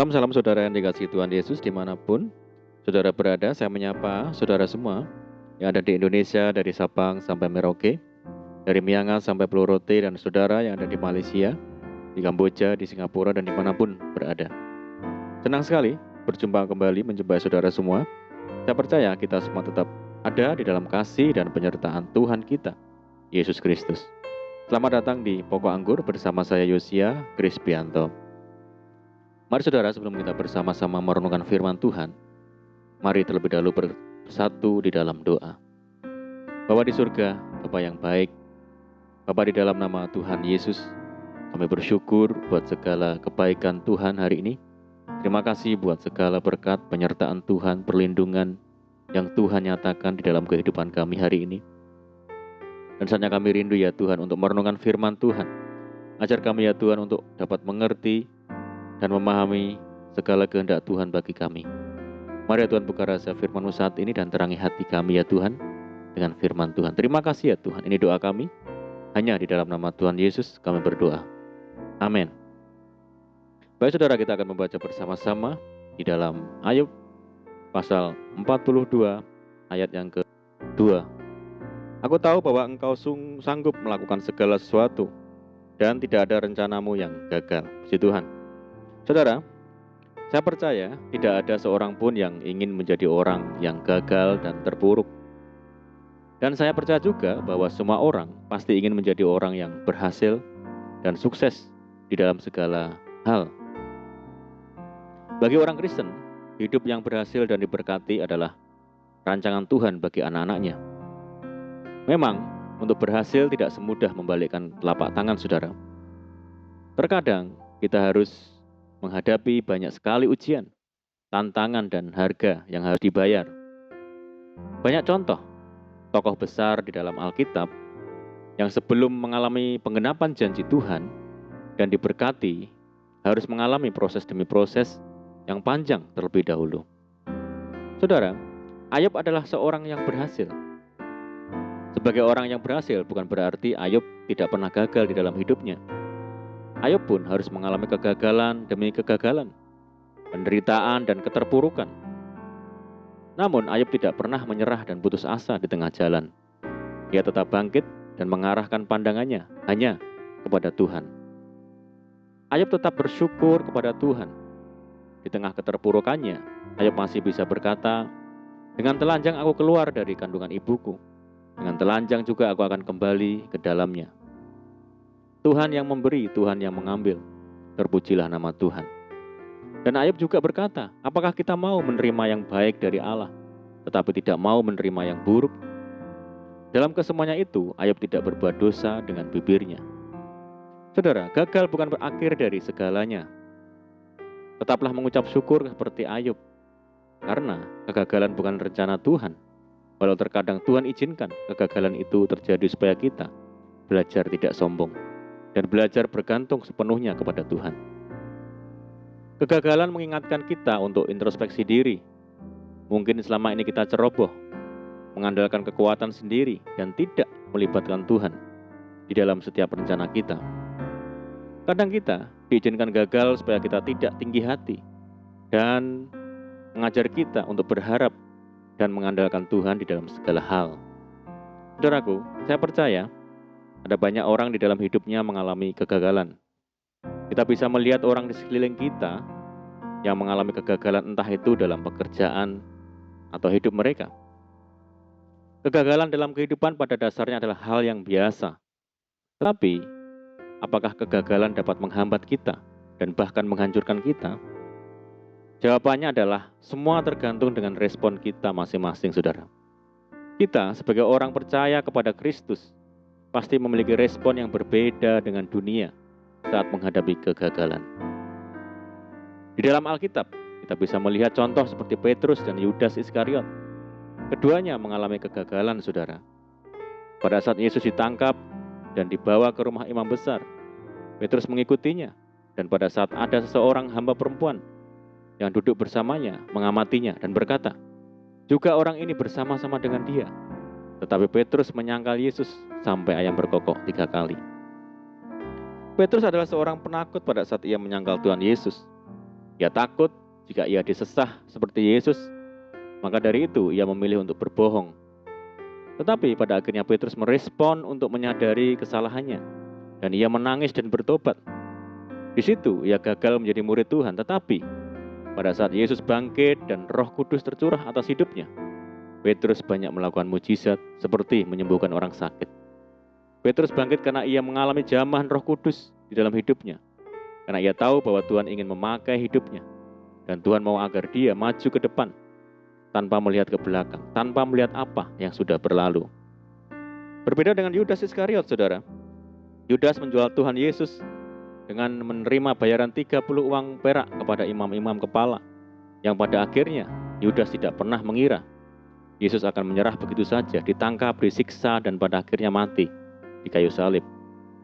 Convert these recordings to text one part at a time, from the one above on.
Salam saudara yang dikasihi Tuhan Yesus dimanapun saudara berada. Saya menyapa saudara semua yang ada di Indonesia, dari Sabang sampai Merauke, dari Miangas sampai Pulau Rote, dan saudara yang ada di Malaysia, di Kamboja, di Singapura, dan dimanapun berada. Senang sekali berjumpa kembali, menjumpai saudara semua. Saya percaya kita semua tetap ada di dalam kasih dan penyertaan Tuhan kita, Yesus Kristus. Selamat datang di Pokok Anggur bersama saya Yosia Krispianto. Mari saudara, sebelum kita bersama-sama merenungkan firman Tuhan, mari terlebih dahulu bersatu di dalam doa. Bapa di surga, Bapa yang baik, Bapa di dalam nama Tuhan Yesus, kami bersyukur buat segala kebaikan Tuhan hari ini. Terima kasih buat segala berkat, penyertaan Tuhan, perlindungan yang Tuhan nyatakan di dalam kehidupan kami hari ini. Dan saatnya kami rindu ya Tuhan untuk merenungkan firman Tuhan. Ajar kami ya Tuhan untuk dapat mengerti dan memahami segala kehendak Tuhan bagi kami. Mari ya Tuhan, buka rasa firman-Mu saat ini dan terangi hati kami ya Tuhan dengan firman Tuhan. Terima kasih ya Tuhan, ini doa kami. Hanya di dalam nama Tuhan Yesus kami berdoa. Amin. Baik saudara, kita akan membaca bersama-sama di dalam Ayub pasal 42 ayat yang ke-2. Aku tahu bahwa engkau sanggup melakukan segala sesuatu dan tidak ada rencanamu yang gagal. Puji Tuhan. Saudara, saya percaya tidak ada seorang pun yang ingin menjadi orang yang gagal dan terpuruk. Dan saya percaya juga bahwa semua orang pasti ingin menjadi orang yang berhasil dan sukses di dalam segala hal. Bagi orang Kristen, hidup yang berhasil dan diberkati adalah rancangan Tuhan bagi anak-anaknya. Memang, untuk berhasil tidak semudah membalikkan telapak tangan saudara. Terkadang kita harus menghadapi banyak sekali ujian, tantangan, dan harga yang harus dibayar. Banyak contoh tokoh besar di dalam Alkitab yang sebelum mengalami penggenapan janji Tuhan dan diberkati harus mengalami proses demi proses yang panjang terlebih dahulu. Saudara, Ayub adalah seorang yang berhasil. Sebagai orang yang berhasil bukan berarti Ayub tidak pernah gagal di dalam hidupnya. Ayub pun harus mengalami kegagalan demi kegagalan, penderitaan dan keterpurukan. Namun Ayub tidak pernah menyerah dan putus asa di tengah jalan. Ia tetap bangkit dan mengarahkan pandangannya hanya kepada Tuhan. Ayub tetap bersyukur kepada Tuhan. Di tengah keterpurukannya, Ayub masih bisa berkata, "Dengan telanjang aku keluar dari kandungan ibuku. Dengan telanjang juga aku akan kembali ke dalamnya." Tuhan yang memberi, Tuhan yang mengambil. Terpujilah nama Tuhan. Dan Ayub juga berkata, apakah kita mau menerima yang baik dari Allah, tetapi tidak mau menerima yang buruk? Dalam kesemuanya itu, Ayub tidak berbuat dosa dengan bibirnya. Saudara, gagal bukan berakhir dari segalanya. Tetaplah mengucap syukur seperti Ayub, karena kegagalan bukan rencana Tuhan. Walau terkadang Tuhan izinkan kegagalan itu terjadi supaya kita belajar tidak sombong dan belajar bergantung sepenuhnya kepada Tuhan. Kegagalan mengingatkan kita untuk introspeksi diri. Mungkin selama ini kita ceroboh, mengandalkan kekuatan sendiri dan tidak melibatkan Tuhan di dalam setiap rencana kita. Kadang kita diizinkan gagal supaya kita tidak tinggi hati dan mengajar kita untuk berharap dan mengandalkan Tuhan di dalam segala hal. Saudaraku, saya percaya ada banyak orang di dalam hidupnya mengalami kegagalan. Kita bisa melihat orang di sekeliling kita yang mengalami kegagalan, entah itu dalam pekerjaan atau hidup mereka. Kegagalan dalam kehidupan pada dasarnya adalah hal yang biasa. Tetapi, apakah kegagalan dapat menghambat kita dan bahkan menghancurkan kita? Jawabannya adalah semua tergantung dengan respon kita masing-masing, saudara. Kita sebagai orang percaya kepada Kristus pasti memiliki respon yang berbeda dengan dunia saat menghadapi kegagalan. Di dalam Alkitab, kita bisa melihat contoh seperti Petrus dan Yudas Iskariot. Keduanya mengalami kegagalan, saudara. Pada saat Yesus ditangkap dan dibawa ke rumah imam besar, Petrus mengikutinya. Dan pada saat ada seseorang hamba perempuan yang duduk bersamanya mengamatinya dan berkata, juga orang ini bersama-sama dengan dia. Tetapi Petrus menyangkal Yesus sampai ayam berkokok 3 kali. Petrus adalah seorang penakut pada saat ia menyangkal Tuhan Yesus. Ia takut jika ia disesah seperti Yesus, maka dari itu ia memilih untuk berbohong. Tetapi pada akhirnya Petrus merespon untuk menyadari kesalahannya, dan ia menangis dan bertobat. Di situ ia gagal menjadi murid Tuhan, tetapi pada saat Yesus bangkit dan Roh Kudus tercurah atas hidupnya, Petrus banyak melakukan mujizat seperti menyembuhkan orang sakit. Petrus bangkit karena ia mengalami jamahan Roh Kudus di dalam hidupnya, karena ia tahu bahwa Tuhan ingin memakai hidupnya, dan Tuhan mau agar dia maju ke depan tanpa melihat ke belakang, tanpa melihat apa yang sudah berlalu. Berbeda dengan Yudas Iskariot, saudara. Yudas menjual Tuhan Yesus dengan menerima bayaran 30 uang perak kepada imam-imam kepala, yang pada akhirnya Yudas tidak pernah mengira Yesus akan menyerah begitu saja, ditangkap, disiksa, dan pada akhirnya mati di kayu salib.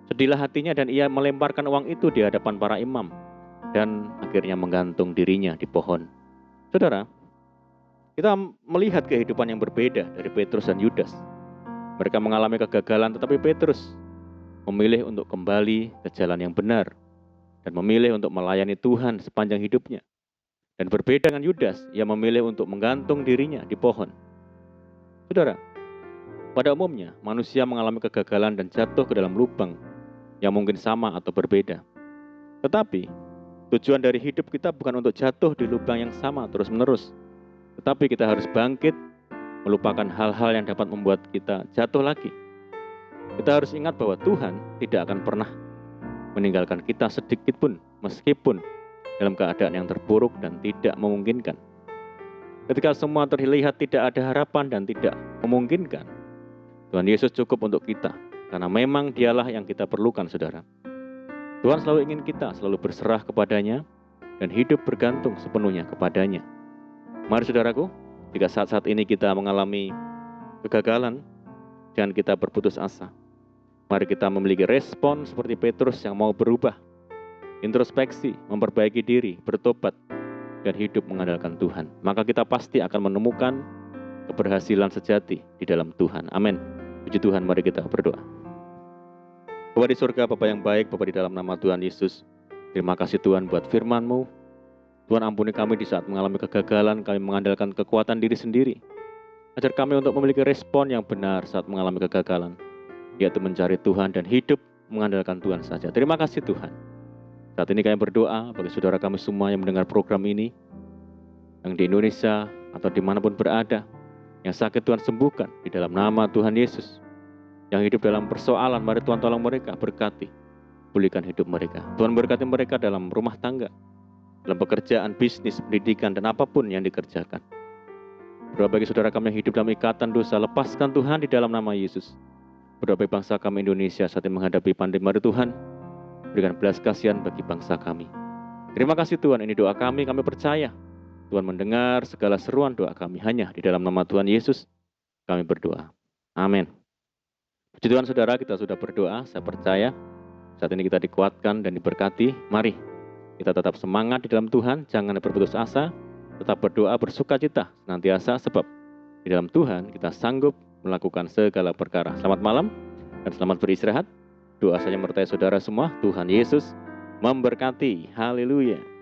Sedihlah hatinya dan ia melemparkan uang itu di hadapan para imam dan akhirnya menggantung dirinya di pohon. Saudara, kita melihat kehidupan yang berbeda dari Petrus dan Yudas. Mereka mengalami kegagalan, tetapi Petrus memilih untuk kembali ke jalan yang benar dan memilih untuk melayani Tuhan sepanjang hidupnya. Dan berbeda dengan Yudas, ia memilih untuk menggantung dirinya di pohon. Saudara, pada umumnya manusia mengalami kegagalan dan jatuh ke dalam lubang yang mungkin sama atau berbeda. Tetapi tujuan dari hidup kita bukan untuk jatuh di lubang yang sama terus-menerus, tetapi kita harus bangkit, melupakan hal-hal yang dapat membuat kita jatuh lagi. Kita harus ingat bahwa Tuhan tidak akan pernah meninggalkan kita sedikit pun, meskipun dalam keadaan yang terburuk dan tidak memungkinkan. Ketika semua terlihat tidak ada harapan dan tidak memungkinkan, Tuhan Yesus cukup untuk kita, karena memang Dialah yang kita perlukan, saudara. Tuhan selalu ingin kita selalu berserah kepadanya dan hidup bergantung sepenuhnya kepadanya. Mari saudaraku, jika saat-saat ini kita mengalami kegagalan, jangan kita berputus asa. Mari kita memiliki respon seperti Petrus yang mau berubah, introspeksi, memperbaiki diri, bertobat, dan hidup mengandalkan Tuhan. Maka kita pasti akan menemukan keberhasilan sejati di dalam Tuhan. Amin. Puji Tuhan, mari kita berdoa. Bapa di surga, Bapa yang baik, Bapa di dalam nama Tuhan Yesus, terima kasih Tuhan buat firman-Mu. Tuhan ampuni kami di saat mengalami kegagalan, kami mengandalkan kekuatan diri sendiri. Ajar kami untuk memiliki respon yang benar saat mengalami kegagalan, yaitu mencari Tuhan dan hidup mengandalkan Tuhan saja. Terima kasih Tuhan. Saat ini kami berdoa bagi saudara kami semua yang mendengar program ini, yang di Indonesia atau dimanapun berada, yang sakit Tuhan sembuhkan di dalam nama Tuhan Yesus. Yang hidup dalam persoalan, mari Tuhan tolong mereka, berkati, pulihkan hidup mereka. Tuhan berkati mereka dalam rumah tangga, dalam pekerjaan, bisnis, pendidikan, dan apapun yang dikerjakan. Berdoa bagi saudara kami yang hidup dalam ikatan dosa, lepaskan Tuhan di dalam nama Yesus. Berdoa bagi bangsa kami Indonesia saat ini menghadapi pandemi, mari Tuhan berikan belas kasihan bagi bangsa kami. Terima kasih Tuhan, ini doa kami percaya Tuhan mendengar segala seruan doa kami. Hanya di dalam nama Tuhan Yesus kami berdoa. Amin. Puji Tuhan saudara, kita sudah berdoa. Saya percaya saat ini kita dikuatkan dan diberkati. Mari kita tetap semangat di dalam Tuhan, jangan berputus asa, tetap berdoa, bersuka cita senantiasa, sebab di dalam Tuhan kita sanggup melakukan segala perkara. Selamat malam dan selamat beristirahat. Doa saya menyertai saudara semua. Tuhan Yesus memberkati. Haleluya.